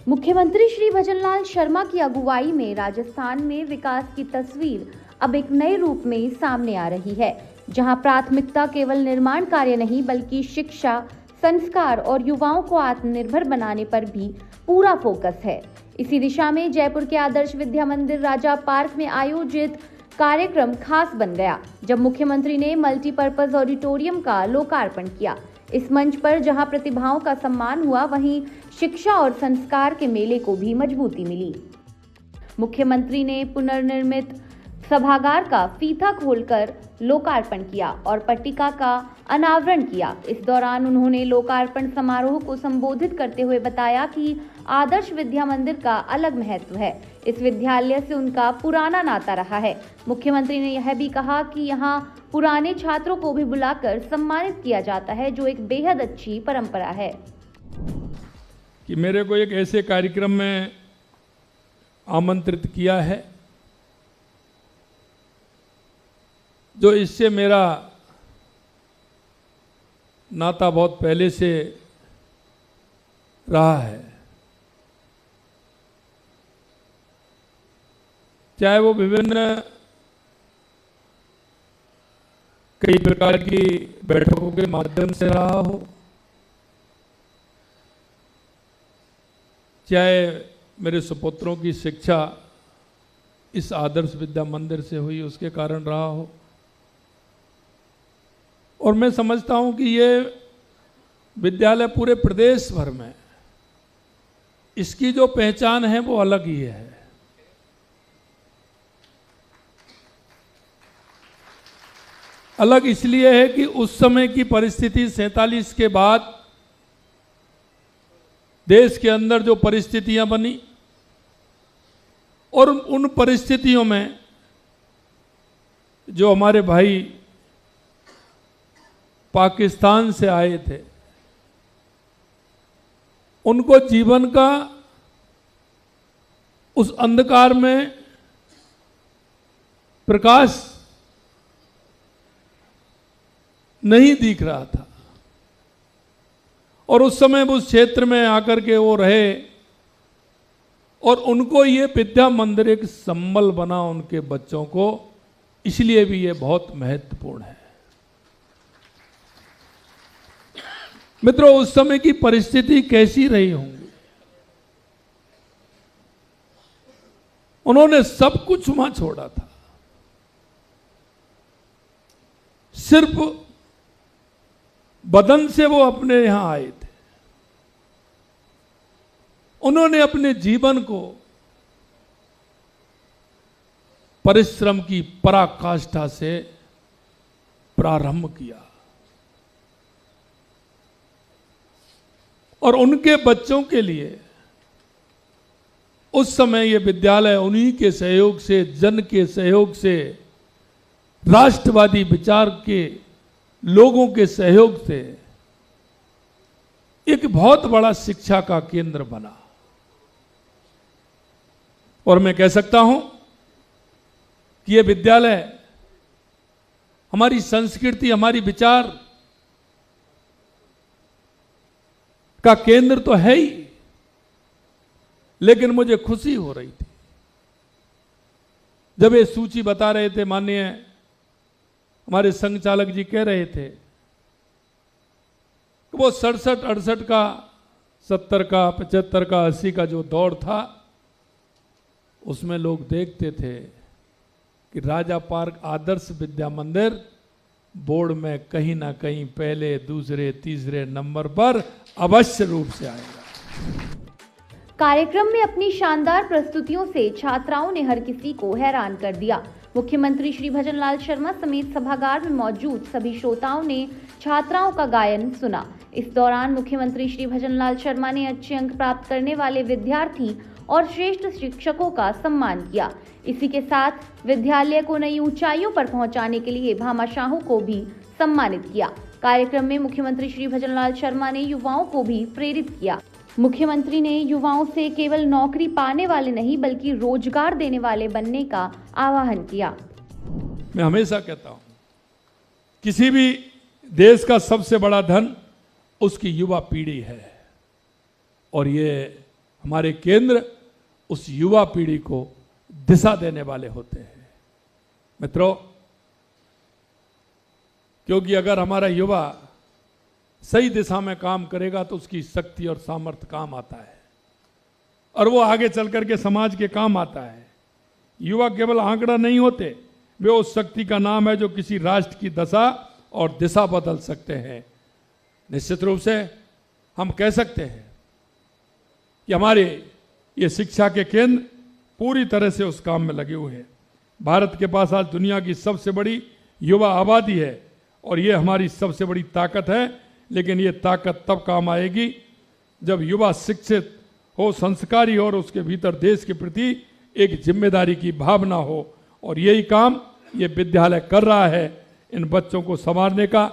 मुख्यमंत्री श्री भजनलाल शर्मा की अगुवाई में राजस्थान में विकास की तस्वीर अब एक नए रूप में सामने आ रही है, जहां प्राथमिकता केवल निर्माण कार्य नहीं बल्कि शिक्षा, संस्कार और युवाओं को आत्मनिर्भर बनाने पर भी पूरा फोकस है। इसी दिशा में जयपुर के आदर्श विद्या मंदिर राजा पार्क में आयोजित कार्यक्रम खास बन गया, जब मुख्यमंत्री ने मल्टीपर्पज ऑडिटोरियम का लोकार्पण किया। इस मंच पर जहां प्रतिभाओं का सम्मान हुआ, वहीं शिक्षा और संस्कार के मेले को भी मजबूती मिली। मुख्यमंत्री ने पुनर्निर्मित सभागार का फीता खोलकर लोकार्पण किया और पट्टिका का अनावरण किया। इस दौरान उन्होंने लोकार्पण समारोह को संबोधित करते हुए बताया कि आदर्श विद्या मंदिर का अलग महत्व है। इस विद्यालय से उनका पुराना नाता रहा है। मुख्यमंत्री ने यह भी कहा कि यहाँ पुराने छात्रों को भी बुलाकर सम्मानित किया जाता है, जो एक बेहद अच्छी परंपरा है। कि मेरे को एक ऐसे कार्यक्रम में आमंत्रित किया है जो इससे मेरा नाता बहुत पहले से रहा है। चाहे वो विभिन्न कई प्रकार की बैठकों के माध्यम से रहा हो, चाहे मेरे सुपुत्रों की शिक्षा इस आदर्श विद्या मंदिर से हुई उसके कारण रहा हो, और मैं समझता हूं कि ये विद्यालय पूरे प्रदेश भर में इसकी जो पहचान है वो अलग ही है। अलग इसलिए है कि उस समय की परिस्थिति 47 के बाद देश के अंदर जो परिस्थितियां बनी, और उन परिस्थितियों में जो हमारे भाई पाकिस्तान से आए थे, उनको जीवन का उस अंधकार में प्रकाश नहीं दिख रहा था, और उस समय उस क्षेत्र में आकर के वो रहे, और उनको ये विद्या मंदिर एक संबल बना उनके बच्चों को। इसलिए भी ये बहुत महत्वपूर्ण है। मित्रों, उस समय की परिस्थिति कैसी रही होंगी? उन्होंने सब कुछ वहां छोड़ा था, सिर्फ बदन से वो अपने यहां आए थे। उन्होंने अपने जीवन को परिश्रम की पराकाष्ठा से प्रारंभ किया, और उनके बच्चों के लिए उस समय ये विद्यालय उन्हीं के सहयोग से, जन के सहयोग से, राष्ट्रवादी विचार के लोगों के सहयोग से एक बहुत बड़ा शिक्षा का केंद्र बना। और मैं कह सकता हूं कि यह विद्यालय हमारी संस्कृति, हमारी विचार का केंद्र तो है ही, लेकिन मुझे खुशी हो रही थी जब ये सूची बता रहे थे, माननीय हमारे संघ चालक जी कह रहे थे कि वो 67, 68 का, 70 का, 75 का, 80 का जो दौर था, उसमें लोग देखते थे कि राजा पार्क आदर्श विद्या मंदिर बोर्ड में कहीं ना कहीं पहले, दूसरे, तीसरे नंबर पर अवश्य रूप से आएगा। कार्यक्रम में अपनी शानदार प्रस्तुतियों से छात्राओं ने हर किसी को हैरान कर दिया। मुख्यमंत्री श्री भजनलाल शर्मा समेत सभागार में मौजूद सभी श्रोताओं ने छात्राओं का गायन सुना। इस दौरान मुख्यमंत्री श्री भजनलाल शर्मा ने अच्छे अंक प्राप्त करने वाले विद्यार्थी और श्रेष्ठ शिक्षकों का सम्मान किया। इसी के साथ विद्यालय को नई ऊंचाइयों पर पहुंचाने के लिए भामाशाहों को भी सम्मानित किया। कार्यक्रम में मुख्यमंत्री श्री भजनलाल शर्मा ने युवाओं को भी प्रेरित किया। मुख्यमंत्री ने युवाओं से केवल नौकरी पाने वाले नहीं बल्कि रोजगार देने वाले बनने का आह्वान किया। मैं हमेशा कहता हूं, किसी भी देश का सबसे बड़ा धन उसकी युवा पीढ़ी है, और ये हमारे केंद्र उस युवा पीढ़ी को दिशा देने वाले होते हैं मित्रों, क्योंकि अगर हमारा युवा सही दिशा में काम करेगा तो उसकी शक्ति और सामर्थ्य काम आता है और वो आगे चल करके समाज के काम आता है। युवा केवल आंकड़ा नहीं होते, वे उस शक्ति का नाम है जो किसी राष्ट्र की दशा और दिशा बदल सकते हैं। निश्चित रूप से हम कह सकते हैं कि हमारे ये शिक्षा के केंद्र पूरी तरह से उस काम में लगे हुए हैं। भारत के पास आज दुनिया की सबसे बड़ी युवा आबादी है और ये हमारी सबसे बड़ी ताकत है, लेकिन ये ताकत तब काम आएगी जब युवा शिक्षित हो, संस्कारी हो और उसके भीतर देश के प्रति एक जिम्मेदारी की भावना हो। और यही काम ये विद्यालय कर रहा है, इन बच्चों को संवारने का,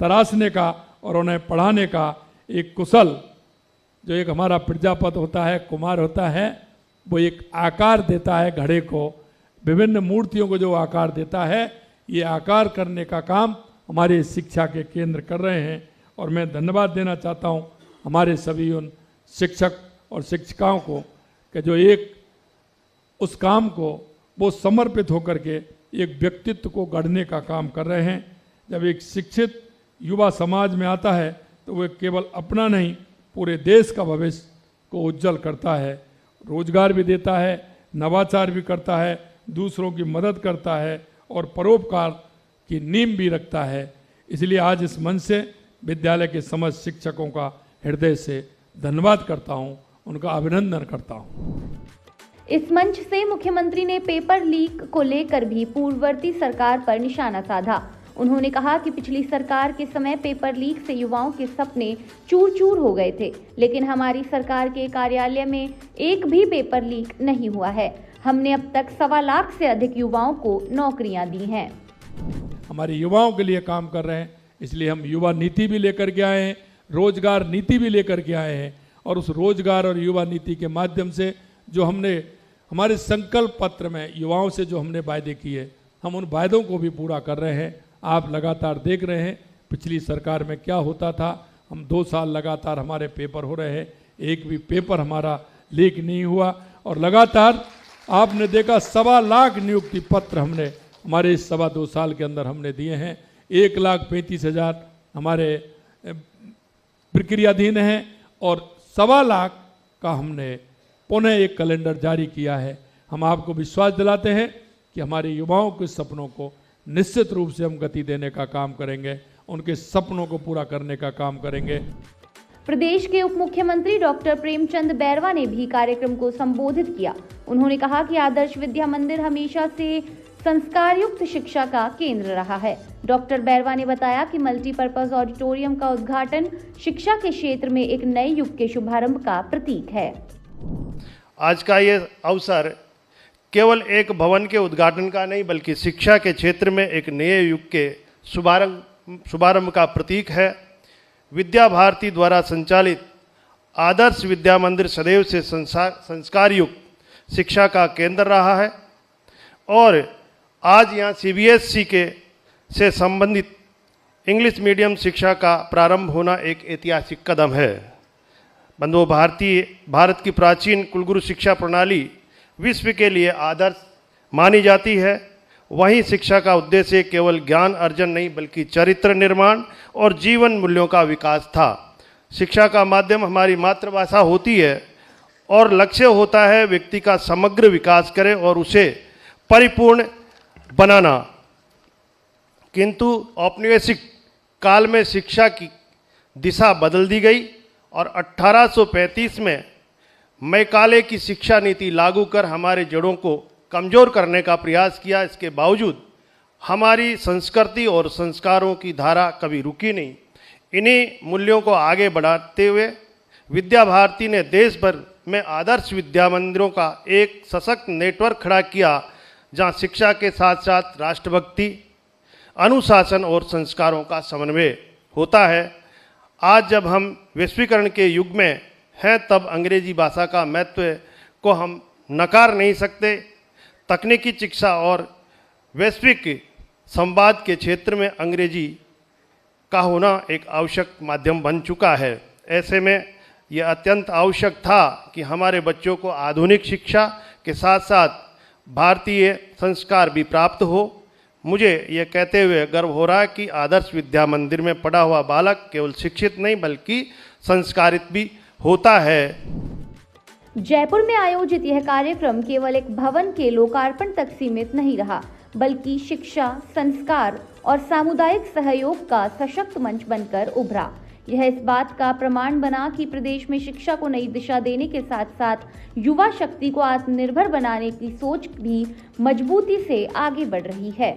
तराशने का और उन्हें पढ़ाने का एक कुशल, जो एक हमारा प्रजापति होता है, कुमार होता है, वो एक आकार देता है घड़े को, विभिन्न मूर्तियों को जो आकार देता है, ये आकार करने का काम हमारे शिक्षा के केंद्र कर रहे हैं। और मैं धन्यवाद देना चाहता हूँ हमारे सभी उन शिक्षक और शिक्षिकाओं को कि जो एक उस काम को वो समर्पित होकर के एक व्यक्तित्व को गढ़ने का काम कर रहे हैं। जब एक शिक्षित युवा समाज में आता है तो वह केवल अपना नहीं, पूरे देश का भविष्य को उज्जवल करता है, रोजगार भी देता है, नवाचार भी करता है, दूसरों की मदद करता है और परोपकार की नींव भी रखता है। इसलिए आज इस मंच से विद्यालय के समस्त शिक्षकों का हृदय से धन्यवाद करता हूं, उनका अभिनंदन करता हूं। इस मंच से मुख्यमंत्री ने पेपर लीक को लेकर भी पूर्ववर्ती सरकार पर निशाना साधा। उन्होंने कहा कि पिछली सरकार के समय पेपर लीक से युवाओं के सपने चूर-चूर हो गए थे, लेकिन हमारी सरकार के कार्यालय में एक भी पेपर लीक नहीं हुआ है। हमने अब तक 1.25 लाख से अधिक युवाओं को नौकरियां दी हैं। हमारे युवाओं के लिए काम कर रहे हैं, इसलिए हम युवा नीति भी लेकर के आए हैं, रोजगार नीति भी लेकर के आए हैं। और उस रोजगार और युवा नीति के माध्यम से जो हमने हमारे संकल्प पत्र में युवाओं से जो हमने वायदे किए, हम उन वायदों को भी पूरा कर रहे हैं। आप लगातार देख रहे हैं पिछली सरकार में क्या होता था। हम 2 साल लगातार हमारे पेपर हो रहे हैं, एक भी पेपर हमारा लीक नहीं हुआ। और लगातार आपने देखा 1.25 लाख नियुक्ति पत्र हमने हमारे इस 2.25 साल के अंदर हमने दिए हैं। 1,35,000 हमारे प्रक्रियाधीन हैं और 1.25 लाख का हमने पुनः एक कैलेंडर जारी किया है। हम आपको विश्वास दिलाते हैं कि हमारे युवाओं के सपनों को निश्चित रूप से हम गति देने का काम करेंगे, उनके सपनों को पूरा करने का काम करेंगे। प्रदेश के उप मुख्यमंत्री डॉक्टर प्रेमचंद बैरवा ने भी कार्यक्रम को संबोधित किया। उन्होंने कहा कि आदर्श विद्या मंदिर हमेशा से संस्कारयुक्त शिक्षा का केंद्र रहा है। डॉक्टर बैरवा ने बताया कि मल्टीपर्पज ऑडिटोरियम का उद्घाटन शिक्षा के क्षेत्र में एक नए युग के शुभारंभ का प्रतीक है। आज का ये अवसर केवल एक भवन के उद्घाटन का नहीं, बल्कि शिक्षा के क्षेत्र में एक नए युग के शुभारंभ का प्रतीक है। विद्या भारती द्वारा संचालित आदर्श विद्या मंदिर सदैव से संस्कार युक्त शिक्षा का केंद्र रहा है और आज यहाँ CBSE से संबंधित इंग्लिश मीडियम शिक्षा का प्रारंभ होना एक ऐतिहासिक कदम है। बंधुओं, भारत की प्राचीन कुलगुरु शिक्षा प्रणाली विश्व के लिए आदर्श मानी जाती है। वहीं शिक्षा का उद्देश्य केवल ज्ञान अर्जन नहीं, बल्कि चरित्र निर्माण और जीवन मूल्यों का विकास था। शिक्षा का माध्यम हमारी मातृभाषा होती है और लक्ष्य होता है व्यक्ति का समग्र विकास करे और उसे परिपूर्ण बनाना। किंतु औपनिवेशिक काल में शिक्षा की दिशा बदल दी गई और 1835 में मैकाले की शिक्षा नीति लागू कर हमारे जड़ों को कमज़ोर करने का प्रयास किया। इसके बावजूद हमारी संस्कृति और संस्कारों की धारा कभी रुकी नहीं। इन्हीं मूल्यों को आगे बढ़ाते हुए विद्या भारती ने देश भर में आदर्श विद्या मंदिरों का एक सशक्त नेटवर्क खड़ा किया, जहां शिक्षा के साथ साथ राष्ट्रभक्ति, अनुशासन और संस्कारों का समन्वय होता है। आज जब हम वैश्वीकरण के युग में हैं, तब अंग्रेजी भाषा का महत्व को हम नकार नहीं सकते। तकनीकी शिक्षा और वैश्विक संवाद के क्षेत्र में अंग्रेजी का होना एक आवश्यक माध्यम बन चुका है। ऐसे में ये अत्यंत आवश्यक था कि हमारे बच्चों को आधुनिक शिक्षा के साथ साथ भारतीय संस्कार भी प्राप्त हो। मुझे ये कहते हुए गर्व हो रहा है कि आदर्श विद्या मंदिर में पढ़ा हुआ बालक केवल शिक्षित नहीं बल्कि संस्कारित भी होता है। जयपुर में आयोजित यह कार्यक्रम केवल एक भवन के लोकार्पण तक सीमित नहीं रहा, बल्कि शिक्षा, संस्कार और सामुदायिक सहयोग का सशक्त मंच बनकर उभरा। यह इस बात का प्रमाण बना कि प्रदेश में शिक्षा को नई दिशा देने के साथ साथ युवा शक्ति को आत्मनिर्भर बनाने की सोच भी मजबूती से आगे बढ़ रही है।